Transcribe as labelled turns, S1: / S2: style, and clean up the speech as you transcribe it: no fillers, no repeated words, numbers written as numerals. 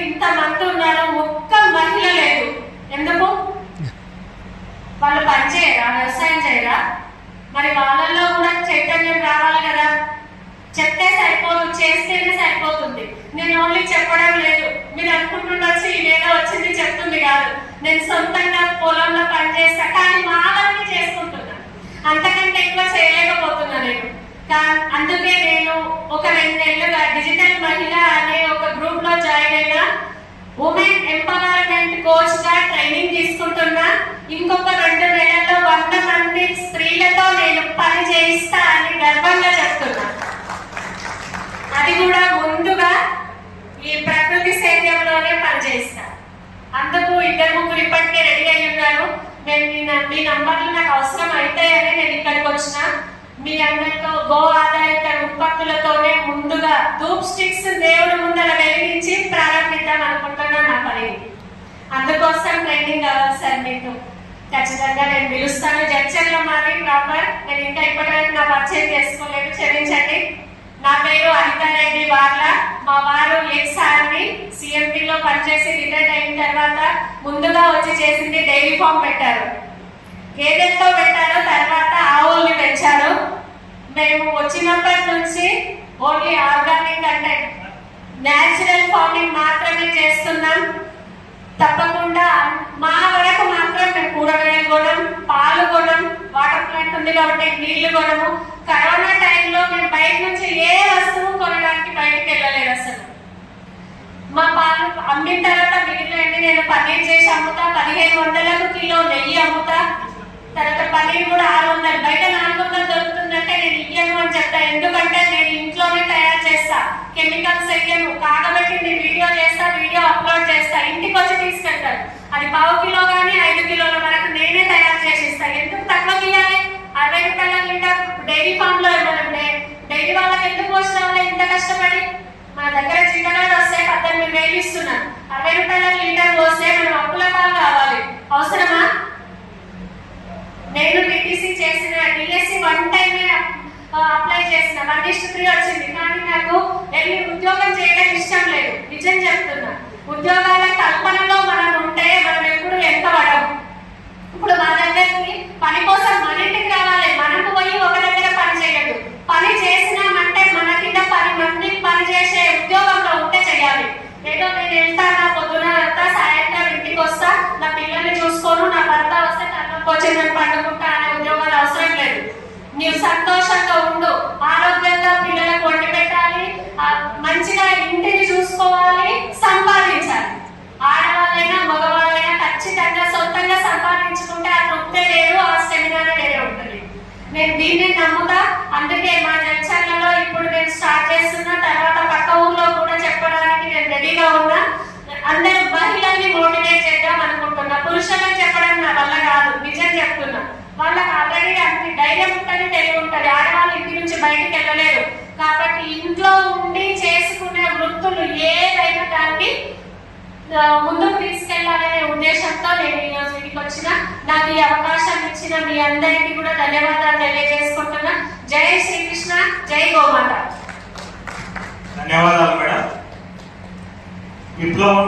S1: ఇంతమంది ఉన్నారు, ఒక్క మహిళ లేదు. ఎందుకు? వాళ్ళు పనిచేయరా, వ్యవసాయం చేయరా? మరి వాళ్ళల్లో కూడా చైతన్యం రావాలి కదా. చెప్తే సరిపోదు, చేస్తేనే సరిపోతుంది. నేను ఓన్లీ చెప్పడం లేదు. మీరు అనుకుంటుండొచ్చు ఇదేదో వచ్చింది చెప్తుంది కాదు. నేను సొంతంగా పొలంలో పనిచేస్తా, కానీ మా వాళ్ళని చేసుకుంటున్నా. అంతకంటే ఎక్కువ చేయలేకపోతున్నా నేను. అందుకే నేను ఒక 2 నెలలుగా డిజిటల్ మహిళ అనే ఒక గ్రూప్ లో జాయిన్ అయినా. ఉమెన్ ఎంపవర్మెంట్ కోచ్ గా ట్రైనింగ్ తీసుకుంటున్నా. ఇంకొక 2 నెలల్లో 100 మంది స్త్రీలతో నేను పని చేయిస్తా అని గర్వంగా చెప్తున్నా. అది కూడా ముందుగా ఈ ప్రకృతి సేద్యంలోనే పనిచేస్తా. అందుకు 2-3 ఇప్పటికే రెడీ అయి ఉన్నారు. మీ నంబర్లు నాకు అవసరం అయితే అని నేను ఇక్కడికి వచ్చిన. మీ అందరితో గో ఆధారిత ఉత్పత్తులతోనే ముందుగా ధూప్ స్టిక్స్ దేవుడి ముందర వెలిగించి ప్రారంభిద్దాం అనుకుంటున్నా నా పని. అందుకోసం ట్రైనింగ్ కావాలి సార్ మీకు. ఖచ్చితంగా నేను పిలుస్తాను. జడ్చర్లో మాది ప్రాపర్. నేను ఇంకా ఇప్పటివరకు నా పరిచయం చేసుకోలేదు, క్షమించండి. నా పేరు అనితారెడ్డి వార్ల. మా వారు ఎక్స్ ఆర్మీ సిఎంపీలో పనిచేసి రిటైర్ అయిన తర్వాత ముందుగా వచ్చి చేసింది డైరీ ఫామ్ పెట్టారు. గేదెలతో పెట్టారు, తర్వాత ఆవుల్ని పెంచారు. మేము వచ్చినప్పటి నుంచి ఓన్లీ ఆర్గానిక్ అంటే న్యాచురల్ ఫార్మింగ్ మాత్రమే చేస్తున్నాం. తప్పకుండా మా వరకు మాత్రం మేము కూరగాయలు కొనం, పాలు కొనం, వాటర్ ప్లాంట్ ఉంది కాబట్టి నీళ్లు కొనము. కరోనా టైంలో మేము బయట నుంచి ఏ వస్తువు కొనడానికి బయటకు వెళ్ళలేదు అసలు. మా పాలు అమ్మిన తర్వాత మిగిలిన నేను పన్నీర్ చేసి అమ్ముతా. 1500 కిలో నెయ్యి అమ్ముతా. తర్వాత పన్నీర్ కూడా 600, బయట 400 దొరుకుతుందంటే నేను ఇయ్యను అని చెప్తా. ఎందుకంటే నేను ఇంట్లోనే తయారు చేస్తా, కెమికల్స్ అయ్యను. కాగబెట్టి వీడియో చేస్తా, వీడియో అప్లోడ్ చేస్తా. ఇంటికి వచ్చి తీసుకెళ్తాను. అది 1/2 కిలో కానీ 5 కిలోల వరకు నేనే తయారు చేసి ఇస్తాను. ఎందుకు తక్కువ ఇవ్వాలి? 60 రూపాయల లీటర్ డైరీ ఫామ్ లో మనం డైరీ వాళ్ళకి ఎందుకు వచ్చిన ఇంత కష్టపడి? మన దగ్గర చిన్నగా వస్తే 18,000 ఇస్తున్నాను. 60 రూపాయల లీటర్ వస్తే మనం అప్పుల పాలు కావాలి. అవసరమా? నేను డిటిసి చేసిన, డిఎస్సి 1 టైమే అప్లై చేసిన, 1:3 వచ్చింది. కానీ నాకు వెళ్ళి ఉద్యోగం చేయడం ఇష్టం లేదు. నిజం చెప్తున్నా. ఉద్యోగాల కల్పనలో మనం ఉంటే మనం ఎప్పుడు వెనకబడం. ఇప్పుడు మా దగ్గరికి పని కోసం మన ఇంటికి రావాలి, మనకు పోయి ఒక దగ్గర పని చేయదు. పని చేసినామంటే మన కింద 10 మంది పని చేసే ఉద్యోగంలో ఉంటే చేయాలి. ఏదో నేను వెళ్తానా పొద్దున అంతా, సాయంత్రం ఇంటికి వస్తా, నా పిల్లల్ని చూసుకోను, నా భర్త వస్తే తనకు వచ్చి నేను పండుకుంటా అనే ఉద్యోగాలు అవసరం లేదు. నీవు సంతోషంగా ఉండు, ఆరోగ్యంగా పిల్లలకు వండి పెట్టాలి, మంచిగా ఇంటిని చూసుకోవాలి, సంపాదించాలి. ఆడవాళ్ళైనా మగవాళ్ళైనా ఖచ్చితంగా సొంతంగా సంపాదించుకుంటే ఆ తృప్తే వేరు, ఆ సెమినార్ వేరే ఉంటుంది. నేను దీన్ని నమ్ముతా. అందుకే మా జడ్చర్లలో ఇప్పుడు నేను స్టార్ట్ చేస్తున్నా. తర్వాత పక్క ఊర్లో కూడా చెప్పడానికి నేను రెడీగా ఉన్నా. అందరూ మహిళల్ని మోటివేట్ చేద్దాం అనుకుంటున్నా. పురుషులకు చెప్పడం నా వల్ల కాదు, నిజం చెప్తున్నా. వాళ్ళకి ఆల్రెడీ అంత ధైర్యం ఉంటుంది, తెలివి ఉంటుంది. ఆడవాళ్ళు ఇంటి నుంచి బయటకు వెళ్ళలేరు కాబట్టి ఇంట్లో ఉండి చేసుకునే వృత్తులు ఏదైనా దాన్ని ముందుకు తీసుకెళ్లాలనే ఉద్దేశంతో నేను ఈ రోజు ఇంటికి వచ్చిన. నాకు ఈ అవకాశం ఇచ్చిన మీ అందరికీ కూడా ధన్యవాదాలు తెలియజేసుకుంటున్నా. జై శ్రీకృష్ణ, జై గోమాత.
S2: ధన్యవాదాలు మేడం. విప్లవం